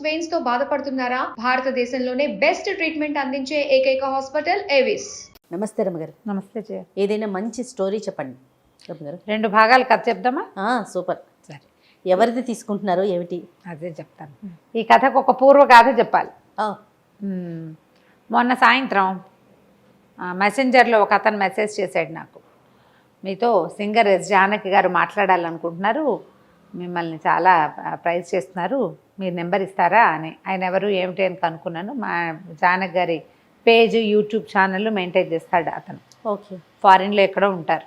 Veins తో బాధపడుతున్నారా? భారతదేశంలోనే బెస్ట్ ట్రీట్మెంట్ అందించే ఏకైక హాస్పిటల్ ఏవిస్. నమస్తే రమ్మగారు. నమస్తే జయ. ఏదైనా మంచి స్టోరీ చెప్పండి రమ్మగారు. 2 భాగాలు కథ చెప్దామా? సూపర్. సరే, ఎవరిది తీసుకుంటున్నారో ఏమిటి? అదే చెప్తాను. ఈ కథకు ఒక పూర్వగాథ చెప్పాలి. ఆ, మొన్న సాయంత్రం మెసెంజర్లో ఒక అతను మెసేజ్ చేశాడు నాకు, మీతో సింగర్ ఎస్ జానకి గారు మాట్లాడాలనుకుంటున్నారు, మిమ్మల్ని చాలా ప్రైజ్ చేస్తున్నారు, మీరు నెంబర్ ఇస్తారా అని. ఆయన ఎవరు ఏమిటి అని కనుక్కున్నాను. మా జానకి గారి పేజ్, యూట్యూబ్ ఛానల్ మెయింటైన్ చేస్తాడు అతను. ఓకే. ఫారిన్లో ఎక్కడో ఉంటారు.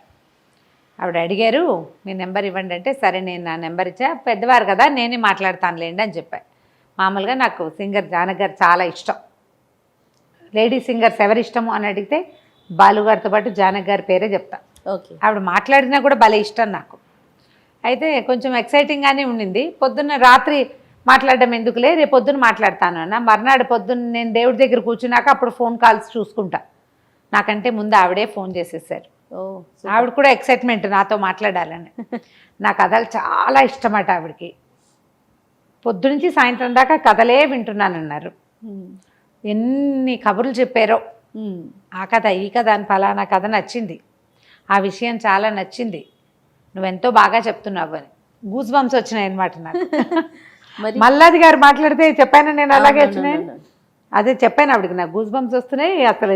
ఆవిడ అడిగారు, మీ నెంబర్ ఇవ్వండి అంటే, సరే నేను నా నెంబర్ ఇచ్చా, పెద్దవారు కదా నేనే మాట్లాడతానులేండి అని చెప్పాను. మామూలుగా నాకు సింగర్ జానకి గారు చాలా ఇష్టం. లేడీ సింగర్స్ ఎవరి ఇష్టము అని అడిగితే బాలుగారితో పాటు జానకి గారి పేరే చెప్తా. ఓకే. ఆవిడ మాట్లాడినా కూడా భలే ఇష్టం నాకు. అయితే కొంచెం ఎక్సైటింగ్గానే ఉండింది. పొద్దున్న రాత్రి మాట్లాడడం ఎందుకులే, రేపు పొద్దున్న మాట్లాడతాను అన్న. మర్నాడు పొద్దున్న నేను దేవుడి దగ్గర కూర్చున్నాక అప్పుడు ఫోన్ కాల్స్ చూసుకుంటా. నాకంటే ముందు ఆవిడే ఫోన్ చేసేసారు. ఆవిడ కూడా ఎక్సైట్మెంట్ నాతో మాట్లాడాలని. నా కథలు చాలా ఇష్టమట ఆవిడకి. పొద్దునుంచి సాయంత్రం దాకా కథలే వింటున్నానన్నారు. ఎన్ని కబుర్లు చెప్పారో, ఆ కథ ఈ కథ అని, ఫలానా కథ నచ్చింది, ఆ విషయం చాలా నచ్చింది, నువ్వెంతో బాగా చెప్తున్నావు అని గూస్ బంప్స్ వచ్చినాయి అనమాట నాకు. మల్లాది గారు మాట్లాడితే చెప్పాను నేను, అలాగే వచ్చినాయి. అదే చెప్పాను ఆవిడకి, నాకు గూస్ బంప్స్ వస్తున్నాయి, అసలు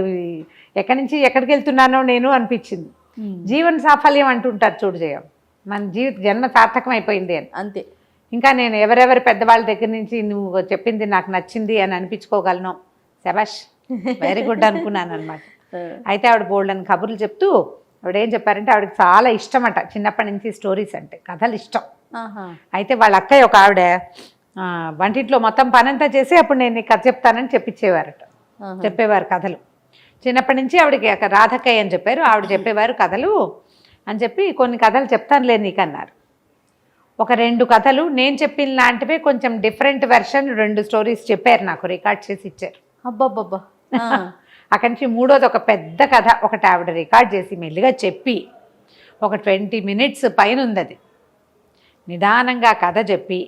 ఎక్కడి నుంచి ఎక్కడికి వెళ్తున్నానో నేను అనిపించింది. జీవన సాఫల్యం అంటుంటారు చూడు జయం, మన జన్మ సార్థకం అయిపోయింది అని. అంతే. ఇంకా నేను ఎవరెవరి పెద్దవాళ్ళ దగ్గర నుంచి నువ్వు చెప్పింది నాకు నచ్చింది అని అనిపించుకోగలను, శబాష్, వెరీ గుడ్ అనుకున్నాను అనమాట. అయితే ఆవిడ బోల్డని కబుర్లు చెప్తూ, ఆవిడ ఏం చెప్పారంటే, ఆవిడకి చాలా ఇష్టమట చిన్నప్పటి నుంచి స్టోరీస్ అంటే, కథలు ఇష్టం. అయితే వాళ్ళ అక్కయ్య ఒక ఆవిడ వంటింట్లో మొత్తం పనంతా చేసి అప్పుడు నేను కథ చెప్తానని చెప్పేవారు కథలు. చిన్నప్పటి నుంచి ఆవిడకి రాధక్కయ్య అని చెప్పారు, ఆవిడ చెప్పేవారు కథలు అని చెప్పి, కొన్ని కథలు చెప్తానులే నీకు అన్నారు. ఒక 2 కథలు నేను చెప్పిన లాంటివే కొంచెం డిఫరెంట్ వెర్షన్ 2 స్టోరీస్ చెప్పారు, నాకు రికార్డ్ చేసి ఇచ్చారు. అబ్బాబ్బా. అక్కడి నుంచి 3వది ఒక పెద్ద కథ ఒకటి ఆవిడ రికార్డ్ చేసి మెల్లిగా చెప్పి, ఒక 20 minutes పైన ఉంది అది. నిదానంగా కథ చెప్పి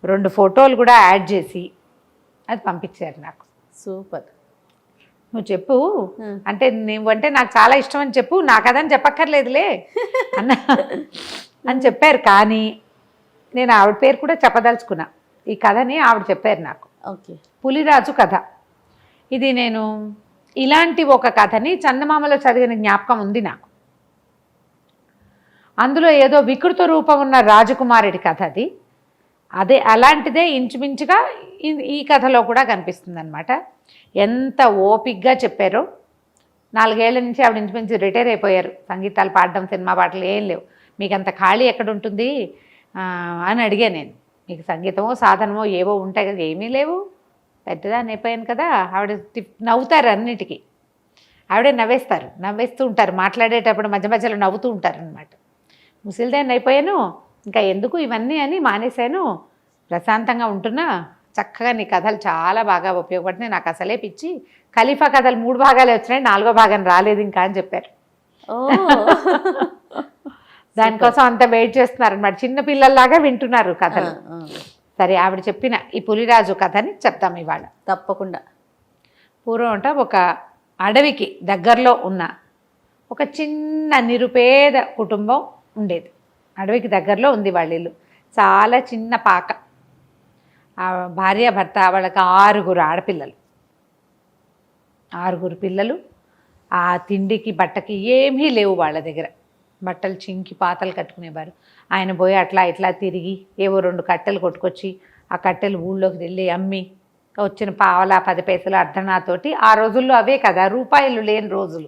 2 ఫోటోలు కూడా యాడ్ చేసి అది పంపించారు నాకు. సూపర్. నువ్వు చెప్పు అంటే, నువ్వంటే నాకు చాలా ఇష్టం అని చెప్పు, నా కథ అని చెప్పక్కర్లేదులే అని చెప్పారు. కానీ నేను ఆవిడ పేరు కూడా చెప్పదలుచుకున్నా. ఈ కథని ఆవిడ చెప్పారు నాకు. ఓకే. పులిరాజు కథ. ఇది నేను ఇలాంటి ఒక కథని చందమామలో చదివిన జ్ఞాపకం ఉంది నాకు. అందులో ఏదో వికృత రూపం ఉన్న రాజకుమారుడి కథ అది. అదే అలాంటిదే ఇంచుమించుగా ఈ కథలో కూడా కనిపిస్తుంది అనమాట. ఎంత ఓపిక్గా చెప్పారో. 4 ఏళ్ల నుంచి ఆవిడ ఇంచుమించు రిటైర్ అయిపోయారు. సంగీతాలు పాడడం, సినిమా పాటలు ఏం లేవు. మీకు అంత ఖాళీ ఎక్కడ ఉంటుంది అని అడిగా నేను. మీకు సంగీతమో సాధనమో ఏవో ఉంటాయి కదా, ఏమీ లేవు, పెద్దదాన్ని అయిపోయాను కదా. ఆవిడ నవ్వుతారు అన్నిటికీ, ఆవిడే నవ్వేస్తూ ఉంటారు, మాట్లాడేటప్పుడు మధ్య మధ్యలో నవ్వుతూ ఉంటారు అనమాట. ముసలిదాన్ని అయిపోయాను, ఇంకా ఎందుకు ఇవన్నీ అని మానేశాను, ప్రశాంతంగా ఉంటున్నా, చక్కగా నీ కథలు చాలా బాగా ఉపయోగపడుతున్నాయి, నాకు అసలే పిచ్చి, ఖలీఫా కథలు 3 భాగాలే వచ్చినాయి, 4వ భాగం రాలేదు ఇంకా అని చెప్పారు. దానికోసం అంత వెయిట్ చేస్తున్నారు అనమాట, చిన్న పిల్లల్లాగా వింటున్నారు కథలు. సరే, ఆవిడ చెప్పిన ఈ పులిరాజు కథని చెప్తాం ఇవాళ. తప్పకుండా. పూర్వం అంట ఒక అడవికి దగ్గరలో ఉన్న ఒక చిన్న నిరుపేద కుటుంబం ఉండేది. అడవికి దగ్గరలో ఉంది వాళ్ళ ఇల్లు. చాలా చిన్న పాక. ఆ భార్య భర్త, వాళ్ళకి 6 ఆడపిల్లలు, 6 పిల్లలు. ఆ తిండికి బట్టకి ఏమీ లేవు వాళ్ళ దగ్గర. బట్టలు చింకి పాతలు కట్టుకునేవారు. ఆయన పోయి అట్లా ఇట్లా తిరిగి ఏవో 2 కట్టెలు కొట్టుకొచ్చి ఆ కట్టెలు ఊళ్ళోకి వెళ్ళి అమ్మి వచ్చిన పావలా 10 పైసలు అర్ధనాతోటి, ఆ రోజుల్లో అవే కదా రూపాయలు లేని రోజులు,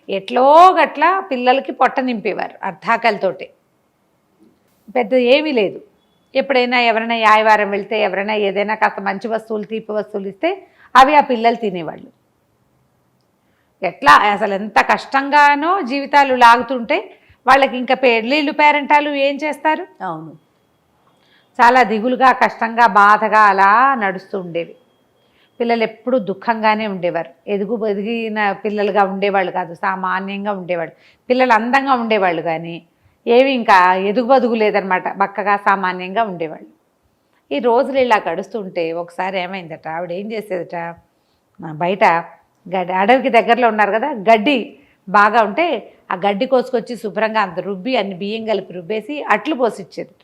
ఎట్లో గట్లా పిల్లలకి పొట్ట నింపేవారు అర్ధాకలతోటి. పెద్ద ఏమీ లేదు. ఎప్పుడైనా ఎవరైనా యాయవారం వెళ్తే ఎవరైనా ఏదైనా కాస్త మంచి వస్తువులు, తీపి వస్తువులు ఇస్తే అవి ఆ పిల్లలు తినేవాళ్ళు. ఎట్లా అసలు ఎంత కష్టంగానో జీవితాలు లాగుతుంటే వాళ్ళకి ఇంకా పెళ్ళిళ్ళు, పేరెంటాలు ఏం చేస్తారు? అవును, చాలా దిగులుగా, కష్టంగా, బాధగా అలా నడుస్తూ ఉండేవి. పిల్లలు ఎప్పుడూ దుఃఖంగానే ఉండేవారు. ఎదిగిన పిల్లలుగా ఉండేవాళ్ళు కాదు, సామాన్యంగా ఉండేవాళ్ళు. పిల్లలు అందంగా ఉండేవాళ్ళు కానీ ఏవి ఇంకా ఎదుగు బదుగు లేదనమాట, బక్కగా సామాన్యంగా ఉండేవాళ్ళు. ఈ రోజులు ఇలా గడుస్తుంటే ఒకసారి ఏమైందట, ఆవిడ ఏం చేసేదట, బయట అడవికి దగ్గరలో ఉన్నారు కదా, గడ్డి బాగా ఉంటే ఆ గడ్డి కోసుకొచ్చి శుభ్రంగా అంత రుబ్బి అన్ని బియ్యం కలిపి రుబ్బేసి అట్లు పోసిచ్చేది.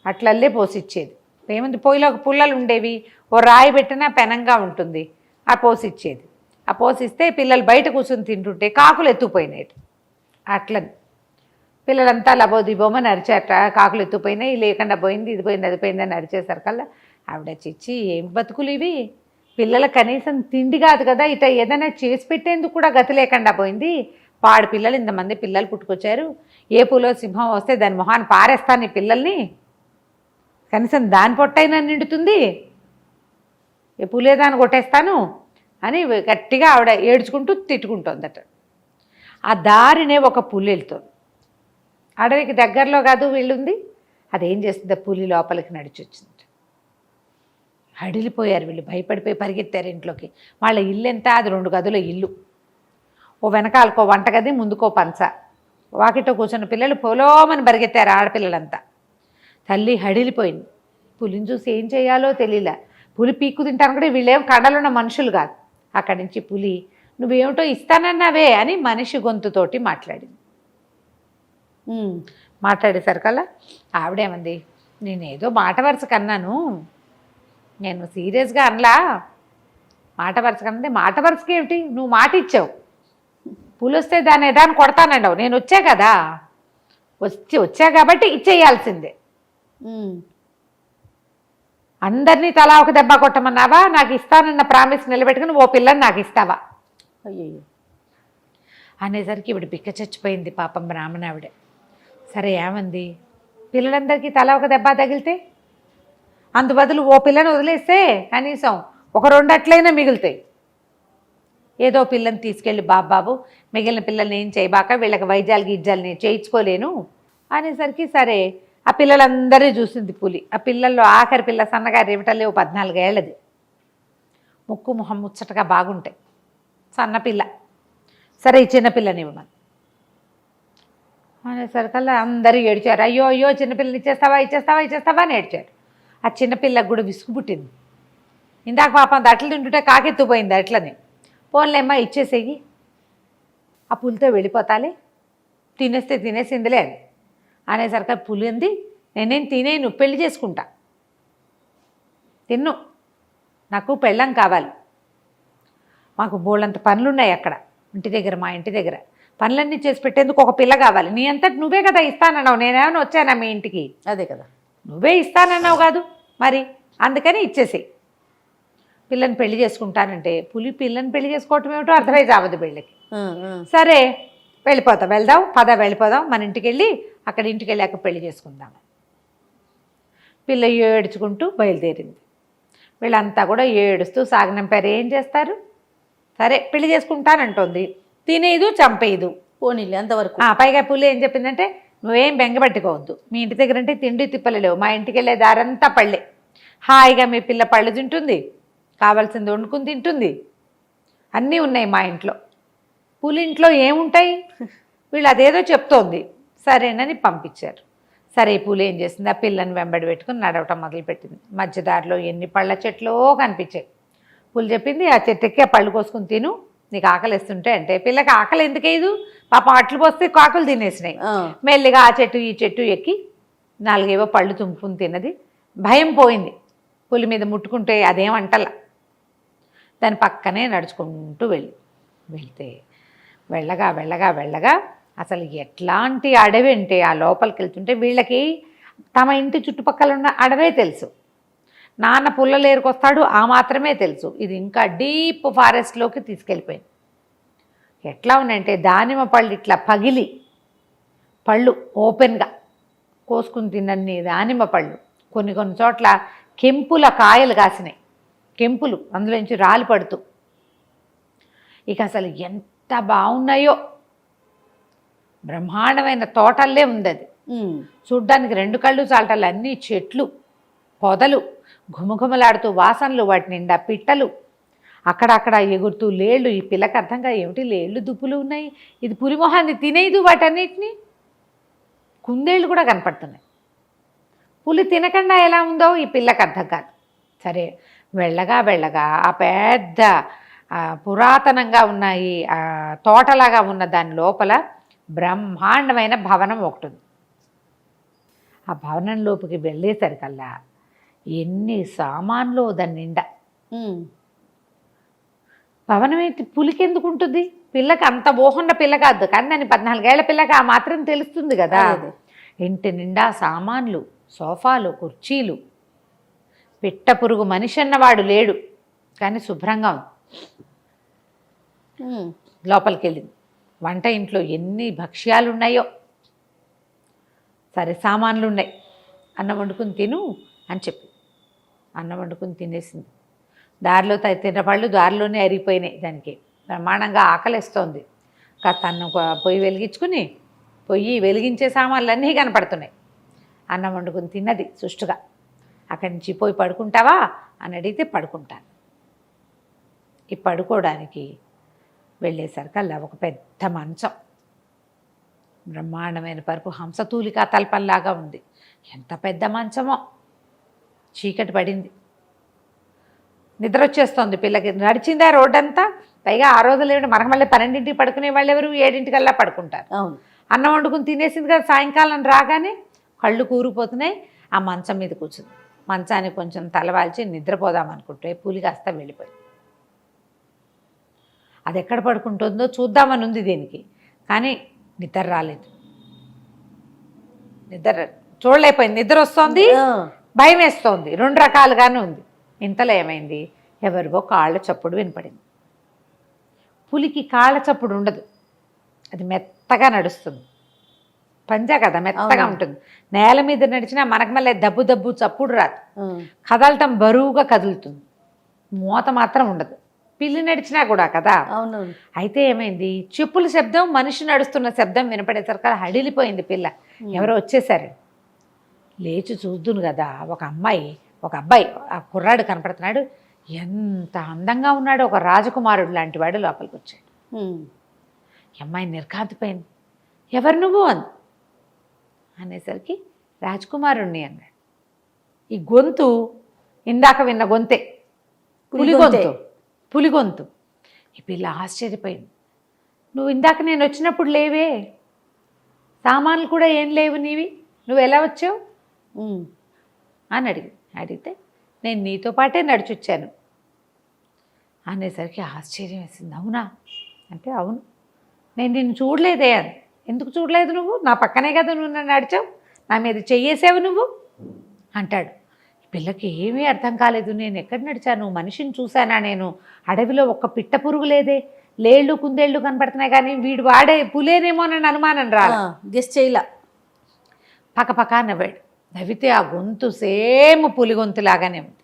అట్లల్లే పోసిచ్చేది. ఏముంది, పొయ్యిలో ఒక పుల్లలు ఉండేవి, ఓ రాయి పెట్టినా పెనంగా ఉంటుంది, ఆ పోసిచ్చేది. ఆ పోసిస్తే పిల్లలు బయట కూర్చొని తింటుంటే కాకులు ఎత్తుకుపోయినాయి. అట్లని పిల్లలంతా లబోదిబోమని అరిచేట, కాకులు ఎత్తుకుపోయినాయి, లేకుండా పోయింది, ఇది పోయింది, అది పోయింది అని అరిచేసరికల్లా ఆవిడ చిచ్చి ఏం బతుకులు ఇవి, పిల్లల కనీసం తిండి కాదు కదా, ఇట ఏదైనా చేసి పెట్టేందుకు కూడా గతి లేకుండా పోయింది. పాడు పిల్లలు, ఇంతమంది పిల్లలు పుట్టుకొచ్చారు, ఏ పూలో సింహం వస్తే దాని మొహాన్ని పారేస్తాను ఈ పిల్లల్ని, కనీసం దాని పొట్టైనా నిండుతుంది, ఏ పూలేదాన్ని కొట్టేస్తాను అని గట్టిగా ఆవిడ ఏడ్చుకుంటూ తిట్టుకుంటుందట. ఆ దారినే ఒక పులి వెళ్తుంది, అడవికి దగ్గరలో కాదు వీళ్ళుంది. అదేం చేస్తుంది, పులి లోపలికి నడిచి వచ్చింది. హడిలిపోయారు వీళ్ళు, భయపడిపోయి పరిగెత్తారు ఇంట్లోకి. వాళ్ళ ఇల్లు ఎంత, అది 2 గదుల ఇల్లు, ఓ వెనకాలకో వంటగది, ముందుకో పంచ, వాకిట్లో కూర్చున్న పిల్లలు పొలోమని పరిగెత్తారు ఆడపిల్లలంతా. తల్లి హడిలిపోయింది. పులిని చూసి ఏం చేయాలో తెలియలే. పులి పీక్కు తింటాను కూడా, వీళ్ళేం కడలున్న మనుషులు కాదు. అక్కడి నుంచి పులి నువ్వేమిటో ఇస్తానన్నావే అని మనిషి గొంతుతోటి మాట్లాడింది. మాట్లాడేసరికల్లా ఆవిడేమంది, నేనేదో మాట వరుస కన్నాను, నేను సీరియస్గా అనలా, మాట వరుస కన్నంటే మాట వరుసకి ఏమిటి, నువ్వు మాట ఇచ్చావు, పులి వస్తే దాన్ని ఏదాన్ని కొడతానండవు, నేను వచ్చా కదా, వచ్చా కాబట్టి ఇచ్చేయాల్సిందే. అందరినీ తలా ఒక దెబ్బ కొట్టమన్నావా, నాకు ఇస్తానన్న ప్రామిస్ నిలబెట్టుకుని ఓ పిల్లని నాకు ఇస్తావా అయ్యో అనేసరికి ఇవిడ బిక్క చచ్చిపోయింది పాపం బ్రాహ్మణావిడ. సరే ఏమంది, పిల్లలందరికీ తలా ఒక దెబ్బ తగిలితే, అందు బదులు ఓ పిల్లని వదిలేస్తే కనీసం ఒక 2 అట్లయినా మిగులుతాయి. ఏదో పిల్లని తీసుకెళ్ళి బాబాబు మిగిలిన పిల్లల్ని ఏం చేయబాక, వీళ్ళకి వైద్యాలు గిజ్జాలు నేను చేయించుకోలేను అనేసరికి సరే ఆ పిల్లలందరూ చూసింది పులి. ఆ పిల్లల్లో ఆఖరి పిల్ల సన్నగా రేవటల్లే 14 ఏళ్ళది, ముక్కు మొహం ముచ్చటగా బాగుంటాయి, సన్నపిల్ల. సరే ఈ చిన్నపిల్లని ఇవ్వమని అనేసరికల్లా అందరూ ఏడ్చారు. అయ్యో అయ్యో చిన్నపిల్లని ఇచ్చేస్తావా ఇచ్చేస్తావా ఇచ్చేస్తావా అని ఏడ్చారు. ఆ చిన్నపిల్లకు కూడా విసుగు పుట్టింది. ఇందాక పాపం అట్లు తింటుంటే కాకెత్తుపోయింది అట్లని, పోన్లేమ్మా ఇచ్చేసేయి, ఆ పులితో వెళ్ళిపోతాలే, తినేస్తే తినేసిందిలే అని అనేసరికి పులి అంది, నేనేం తినేను, పెళ్లి చేసుకుంటా, తిన్ను, నాకు పెళ్ళం కావాలి, మాకు బోళ్ళంత పనులున్నాయి అక్కడ ఇంటి దగ్గర, మా ఇంటి దగ్గర పనులన్నీ చేసి పెట్టేందుకు ఒక పిల్ల కావాలి, నీ అంతటి నువ్వే కదా ఇస్తానన్నావు, నేనేమైనా వచ్చానా మీ ఇంటికి, అదే కదా నువ్వే ఇస్తానన్నావు కాదు మరి, అందుకని ఇచ్చేసేయి, పిల్లని పెళ్లి చేసుకుంటానంటే పులి పిల్లని పెళ్లి చేసుకోవటం ఏమిటో అర్థమై చావదు పెళ్ళికి. సరే వెళ్ళిపోతాం, వెళ్దాం పద వెళ్ళిపోదాం, మన ఇంటికి వెళ్ళి అక్కడ ఇంటికి వెళ్ళాక పెళ్లి చేసుకుందాం. పిల్ల ఏడ్చుకుంటూ బయలుదేరింది. వీళ్ళంతా కూడా ఏడుస్తూ సాగనంపారు. ఏం చేస్తారు, సరే పెళ్లి చేసుకుంటానంటోంది, తినేదు చంపేదు, పోనీలే అంతవరకు. పైగా పులి ఏం చెప్పిందంటే, నువ్వేం బెంగపెట్టుకోవద్దు, మీ ఇంటి దగ్గర అంటే తిండి తిప్పలు లేవు, మా ఇంటికి వెళ్ళే దారంతా పళ్ళే, హాయిగా మీ పిల్ల పళ్ళు తింటుంది, కావాల్సింది వండుకుని తింటుంది, అన్నీ ఉన్నాయి మా ఇంట్లో, పులి ఇంట్లో ఏముంటాయి, వీళ్ళు అదేదో చెప్తోంది. సరేనని పంపించారు. సరే పులి ఏం చేసింది, ఆ పిల్లని వెంబడి పెట్టుకుని నడవటం మొదలుపెట్టింది. మధ్యదారిలో ఎన్ని పళ్ళ చెట్లో కనిపించాయి. పులి చెప్పింది, ఆ చెట్టు ఎక్కి ఆ పళ్ళు కోసుకుని తిను, నీకు ఆకలిస్తుంటే అంటే, పిల్లకి ఆకలి ఎందుకేదు, పాపం అట్లు పోస్తే కాకులు తినేసినాయి. మెల్లిగా ఆ చెట్టు ఈ చెట్టు ఎక్కి 4 ఏవో పళ్ళు తుంపుకుని తిన్నది. భయం పోయింది, పులి మీద ముట్టుకుంటే అదేమంటలా. దాని పక్కనే నడుచుకుంటూ వెళ్తే వెళ్ళగా వెళ్ళగా వెళ్ళగా అసలు ఎట్లాంటి అడవి అంటే, ఆ లోపలికి వెళ్తుంటే వీళ్ళకి తమ ఇంటి చుట్టుపక్కల ఉన్న అడవే తెలుసు, నాన్న పుల్లలు ఏరుకొస్తాడు ఆ మాత్రమే తెలుసు. ఇది ఇంకా డీప్ ఫారెస్ట్లోకి తీసుకెళ్ళిపోయింది. ఎట్లా ఉన్నాయంటే దానిమ్మ పళ్ళు ఇట్లా పగిలి, పళ్ళు ఓపెన్గా కోసుకుని తిన్నన్ని దానిమ్మ పళ్ళు, కొన్ని చోట్ల కెంపుల కాయలు కాసినాయి, కెంపులు అందులోంచి రాలి పడుతూ, ఇక అసలు ఎంత బాగున్నాయో, బ్రహ్మాండమైన తోటల్లే ఉంది అది. చూడ్డానికి 2 కళ్ళు చాలటాలు, అన్నీ చెట్లు పొదలు, ఘుమఘుమలాడుతూ వాసనలు, వాటి నిండా పిట్టలు, అక్కడక్కడ ఎగురుతూ లేళ్ళు. ఈ పిల్లకి అర్థంగా ఏమిటి లేళ్ళు దుప్పులు ఉన్నాయి, ఇది పులిమొహాన్ని తినేదు వాటన్నిటినీ. కుందేళ్ళు కూడా కనపడుతున్నాయి. పులి తినకుండా ఎలా ఉందో ఈ పిల్లకి అర్థం కాదు. సరే వెళ్ళగా వెళ్ళగా ఆ పెద్ద పురాతనంగా ఉన్నాయి తోటలాగా ఉన్న దాని లోపల బ్రహ్మాండమైన భవనం ఒకటి ఉంది. ఆ భవనంలోకి వెళ్ళేసరికల్లా ఎన్ని సామాన్లు దాని నిండా. భవనం ఏంటి పులికి ఎందుకు ఉంటుంది? పిల్లకి అంత ఊహన్న పిల్ల కాదు కానీ దాని 14 ఏళ్ల పిల్లకి ఆ మాత్రం తెలుస్తుంది కదా. ఇంటి నిండా సామాన్లు, సోఫాలు, కుర్చీలు. పిట్ట పురుగు మనిషి అన్నవాడు లేడు కానీ శుభ్రంగా ఉంది. లోపలికి వెళ్ళింది. వంట ఇంట్లో ఎన్ని భక్ష్యాలు ఉన్నాయో. సరే సామాన్లు ఉన్నాయి, అన్నం వండుకుని తిను అని చెప్పి అన్నం వండుకుని తినేసింది. దారిలో తిన్నపళ్ళు దారిలోనే అరిగిపోయినాయి. దానికి బ్రహ్మాండంగా ఆకలిస్తోంది. కాస్త అన్నం పొయ్యి వెలిగించుకుని పొయ్యి వెలిగించే సామాన్లు అన్నీ కనపడుతున్నాయి. అన్నం వండుకుని తిన్నది సుష్టుగా. అక్కడి నుంచి పోయి పడుకుంటావా అని అడిగితే పడుకుంటాను. ఈ పడుకోవడానికి వెళ్ళేసరికల్లా ఒక పెద్ద మంచం, బ్రహ్మాండమైన పరుపు, హంసతూలికా తల్పంలాగా ఉంది. ఎంత పెద్ద మంచమో. చీకటి పడింది, నిద్ర వచ్చేస్తోంది పిల్లకి. నడిచిందా రోడ్డంతా. పైగా ఆ రోజులు ఏమిటి మనకు మళ్ళీ 12ంటికి పడుకునే వాళ్ళు ఎవరు 7ంటికల్లా పడుకుంటారు. అన్నం వండుకుని తినేసింది కదా. సాయంకాలం రాగానే కళ్ళు కూరిపోతున్నాయి. ఆ మంచం మీద కూర్చుంది. మంచానికి కొంచెం తలవాల్చి నిద్రపోదాం అనుకుంటే పులి కాస్త వెళ్ళిపోయింది. అది ఎక్కడ పడుకుంటుందో చూద్దామని ఉంది దీనికి, కానీ నిద్ర రాలేదు. నిద్ర చూడలేకపోయింది. నిద్ర వస్తోంది, భయం వేస్తోంది, 2 రకాలుగానే ఉంది. ఇంతలో ఏమైంది, ఎవరివో కాళ్ళ చప్పుడు వినపడింది. పులికి కాళ్ళ చప్పుడు ఉండదు, అది మెత్తగా నడుస్తుంది. పంజా కదా మెత్తగా ఉంటుంది. నేల మీద నడిచినా మనకు మళ్ళీ దబ్బు దబ్బు చప్పుడు రాదు. కదలటం బరువుగా కదులుతుంది, మూత మాత్రం ఉండదు. పిల్లి నడిచినా కూడా కదా. అయితే ఏమైంది, చెప్పుల శబ్దం మనిషి నడుస్తున్న శబ్దం వినపడేసరికి హడిలిపోయింది పిల్ల. ఎవరో వచ్చేసారు. లేచి చూద్దును కదా, ఒక అబ్బాయి ఆ కుర్రాడు కనపడుతున్నాడు. ఎంత అందంగా ఉన్నాడు, ఒక రాజకుమారుడు లాంటి వాడు లోపలికి వచ్చాడు. అమ్మాయి నిర్ఘాంతపోయింది. ఎవరు నువ్వు అనేసరికి రాజకుమారుణ్ణి అన్నాడు. ఈ గొంతు ఇందాక విన్న గొంతే, పులి గొంతు. ఈ పిల్ల ఆశ్చర్యపోయింది. నువ్వు ఇందాక నేను వచ్చినప్పుడు లేవే, సామాన్లు కూడా ఏం లేవు నీవి, నువ్వు ఎలా వచ్చావు అని అడిగితే నేను నీతో పాటే నడిచొచ్చాను అనేసరికి ఆశ్చర్యం వేసింది. అవునా అంటే అవును, నేను నిన్ను చూడలేదే అని. ఎందుకు చూడలేదు నువ్వు? నా పక్కనే కదా నువ్వు నన్ను నడిచావు, నా మీద చెయ్యేసావు నువ్వు అంటాడు. పిల్లకి ఏమీ అర్థం కాలేదు. నేను ఎక్కడ నడిచాను, మనిషిని చూశానా నేను? అడవిలో ఒక్క పిట్ట పురుగు లేదే, లేళ్ళు కుందేళ్ళు కనపడుతున్నాయి కానీ వీడు వాడే పులేనేమోనని అనుమానం రాలా. గెస్ చేయలా. పక్కపక్క నవ్వాడు. నవ్వితే ఆ గొంతు సేమ్ పులి గొంతులాగానే ఉంది.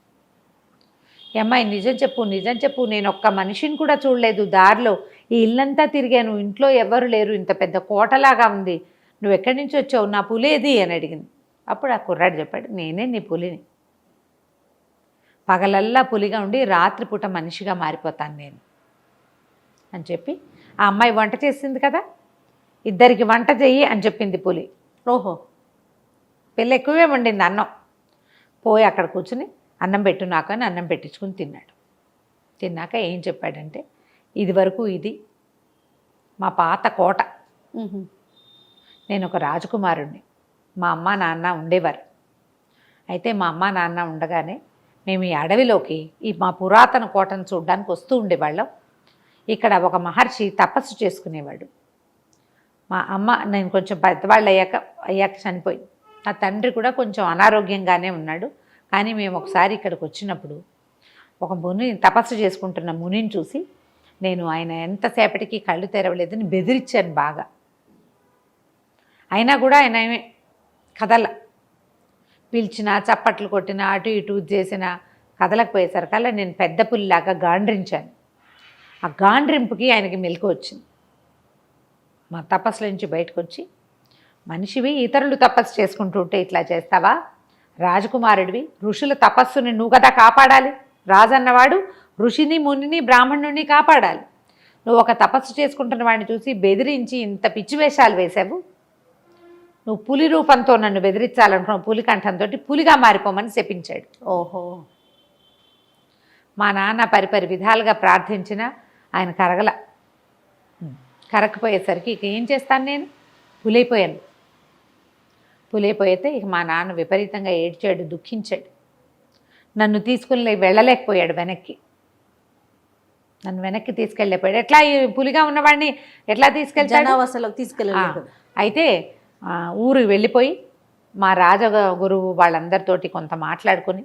ఈ అమ్మాయి నిజం చెప్పు, నేను ఒక్క మనిషిని కూడా చూడలేదు. దారిలో ఈ ఇల్లంతా తిరిగాను, ఇంట్లో ఎవరు లేరు, ఇంత పెద్ద కోటలాగా ఉంది. నువ్వు ఎక్కడి నుంచి వచ్చావు, నా పులేది అని అడిగింది. అప్పుడు ఆ కుర్రాడు చెప్పాడు, నేనే నీ పులిని. పగలల్లా పులిగా ఉండి రాత్రిపూట మనిషిగా మారిపోతాను నేను అని చెప్పి, ఆ అమ్మాయి వంట చేసింది కదా, ఇద్దరికి వంట చెయ్యి అని చెప్పింది పులి. ఓహో, పిల్ల ఎక్కువే వండింది అన్నం. పోయి అక్కడ కూర్చుని అన్నం పెట్టు నాకు అని అన్నం పెట్టించుకుని తిన్నాడు. తిన్నాక ఏం చెప్పాడంటే, ఇది వరకు ఇది మా పాత కోట, నేను ఒక రాజకుమారుణ్ణి, మా అమ్మ నాన్న ఉండేవారు. అయితే మా అమ్మ నాన్న ఉండగానే మేము ఈ అడవిలోకి ఈ మా పురాతన కోటను చూడడానికి వస్తూ ఉండేవాళ్ళం. ఇక్కడ ఒక మహర్షి తపస్సు చేసుకునేవాడు. మా అమ్మ నేను కొంచెం పెద్దవాళ్ళు అయ్యాక చనిపోయింది. నా తండ్రి కూడా కొంచెం అనారోగ్యంగానే ఉన్నాడు. కానీ మేము ఒకసారి ఇక్కడికి వచ్చినప్పుడు ఒక ముని తపస్సు చేసుకుంటున్న మునిని చూసి నేను ఆయన ఎంతసేపటికి కళ్ళు తెరవలేదని బెదిరించాను బాగా. అయినా కూడా ఆయన ఏమే కదల, పిలిచినా చప్పట్లు కొట్టినా అటు ఇటు చేసినా కదలకపోయేసరికల్లా నేను పెద్ద పుల్లిలాగా గాండ్రించాను. ఆ గాండ్రింపుకి ఆయనకి మెలకు వచ్చింది. మా తపస్సుల నుంచి బయటకు వచ్చి, మనిషివి ఇతరులు తపస్సు చేసుకుంటూ ఉంటే ఇట్లా చేస్తావా? రాజకుమారుడివి, ఋషుల తపస్సుని నువ్వు కదా కాపాడాలి. రాజన్నవాడు ఋషిని మునిని బ్రాహ్మణుని కాపాడాలి. నువ్వు ఒక తపస్సు చేసుకుంటున్న వాడిని చూసి బెదిరించి ఇంత పిచ్చి వేషాలు వేశావు. నువ్వు పులి రూపంతో నన్ను బెదిరించాలనుకున్నావు, పులి కంఠంతో పులిగా మారిపోమని శపించాడు. ఓహో. మా నాన్న పరిపరి విధాలుగా ప్రార్థించినా ఆయన కరగకపోయేసరికి ఇక ఏం చేస్తాను, నేను పులైపోయాను. పులైపోయితే ఇక మా నాన్న విపరీతంగా ఏడ్చాడు, దుఃఖించాడు. నన్ను తీసుకుని వెళ్ళలేకపోయాడు వెనక్కి. నన్ను వెనక్కి తీసుకెళ్ళిపోయాడు. ఎట్లా ఈ పులిగా ఉన్నవాడిని ఎట్లా తీసుకెళ్తాడు? జనావాసాలకు తీసుకెళ్ళలేదు. అయితే ఊరికి వెళ్ళిపోయి మా రాజగురువు వాళ్ళందరితోటి కొంత మాట్లాడుకొని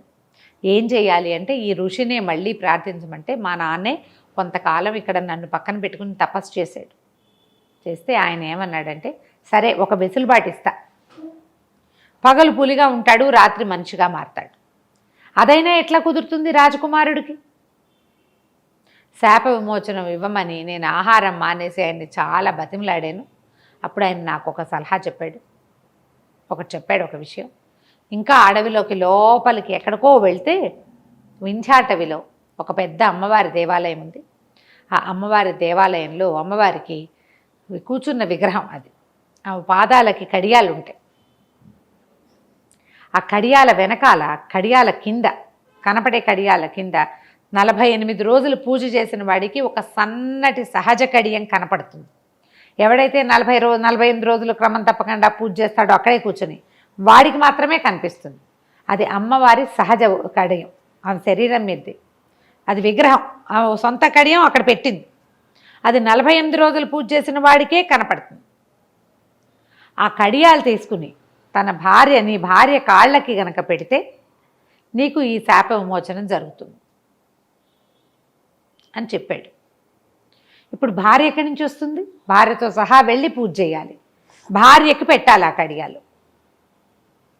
ఏం చేయాలి అంటే ఈ ఋషినే మళ్ళీ ప్రార్థించమంటే మా నాన్నే కొంతకాలం ఇక్కడ నన్ను పక్కన పెట్టుకుని తపస్సు చేశాడు. చేస్తే ఆయన ఏమన్నాడంటే, సరే ఒక వెసులుబాటు ఇస్తా, పగలు పులిగా ఉంటాడు, రాత్రి మనిషిగా మారతాడు. అదైనా ఎట్లా కుదురుతుంది రాజకుమారుడికి? శాప విమోచనం ఇవ్వమని నేను ఆహారం మానేసి ఆయన్ని చాలా బతిమలాడాను. అప్పుడు ఆయన నాకు ఒక సలహా చెప్పాడు, ఒక విషయం. ఇంకా అడవిలోకి లోపలికి ఎక్కడికో వెళ్తే వింధ్యాటవిలో ఒక పెద్ద అమ్మవారి దేవాలయం ఉంది. ఆ అమ్మవారి దేవాలయంలో అమ్మవారికి కూర్చున్న విగ్రహం అది. ఆ పాదాలకి కడియాలు ఉంటాయి. ఆ కడియాల వెనకాల, కడియాల కింద, కనపడే కడియాల కింద 48 రోజులు పూజ చేసిన వాడికి ఒక సన్నటి సహజ కడియం కనపడుతుంది. ఎవడైతే 48 రోజులు క్రమం తప్పకుండా పూజ చేస్తాడో అక్కడే కూర్చొని వాడికి మాత్రమే కనిపిస్తుంది. అది అమ్మవారి సహజ కడియం, ఆమె శరీరం మీదది. అది విగ్రహం, సొంత కడియం అక్కడ పెట్టింది. అది 48 రోజులు పూజ చేసిన వాడికే కనపడుతుంది. ఆ కడియాలు తీసుకుని నీ భార్య కాళ్ళకి గనక పెడితే నీకు ఈ శాప విమోచనం జరుగుతుంది అని చెప్పాడు. ఇప్పుడు భార్య ఎక్కడి నుంచి వస్తుంది? భార్యతో సహా వెళ్ళి పూజ చేయాలి, భార్యకి పెట్టాలి ఆ కడియాలు.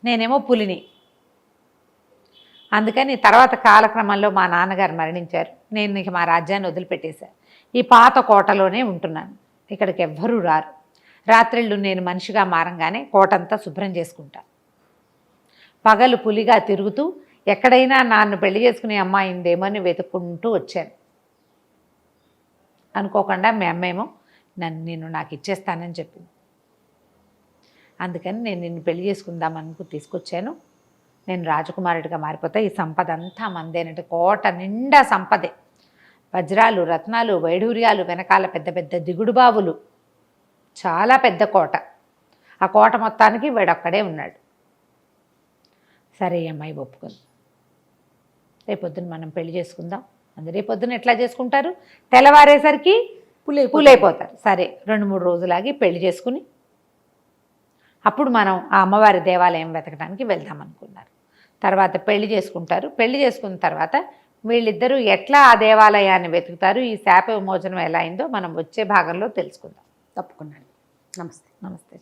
నేనేమో పులిని. అందుకని తర్వాత కాలక్రమంలో మా నాన్నగారు మరణించారు. నేను ఇక మా రాజ్యాన్ని వదిలిపెట్టేశాను. ఈ పాత కోటలోనే ఉంటున్నాను. ఇక్కడికి ఎవ్వరూ రారు. రాత్రిళ్ళు నేను మనిషిగా మారంగానే కోటంతా శుభ్రం చేసుకుంటాను. పగలు పులిగా తిరుగుతూ ఎక్కడైనా నన్ను పెళ్లి చేసుకునే అమ్మాయిందేమని వెతుక్కుంటూ వచ్చాను. అనుకోకుండా మీ అమ్మేమో నేను నాకు ఇచ్చేస్తానని చెప్పింది. అందుకని నేను నిన్ను పెళ్లి చేసుకుందామనుకు తీసుకొచ్చాను. నేను రాజకుమారుడిగా మారిపోతా, ఈ సంపద అంతా మందేనంటే కోట నిండా సంపదే. వజ్రాలు, రత్నాలు, వైఢూర్యాలు, వెనకాల పెద్ద పెద్ద దిగుడు బావులు, చాలా పెద్ద కోట. ఆ కోట మొత్తానికి వీడొక్కడే ఉన్నాడు. సరే అమ్మాయి ఒప్పుకుంది. రేపొద్దున మనం పెళ్లి చేసుకుందాం. రేపొద్దున ఎట్లా చేసుకుంటారు? తెల్లవారేసరికి పులైపోతారు. సరే 2-3 రోజులాగి పెళ్లి చేసుకుని అప్పుడు మనం ఆ అమ్మవారి దేవాలయం వెతకడానికి వెళ్దాం అనుకున్నారు. తర్వాత పెళ్లి చేసుకుంటారు. పెళ్లి చేసుకున్న తర్వాత వీళ్ళిద్దరూ ఎట్లా ఆ దేవాలయాన్ని వెతుకుతారు, ఈ శాప విమోచనం ఎలా అయిందో మనం వచ్చే భాగంలో తెలుసుకుందాం. తప్పకుండా. నమస్తే. నమస్తే.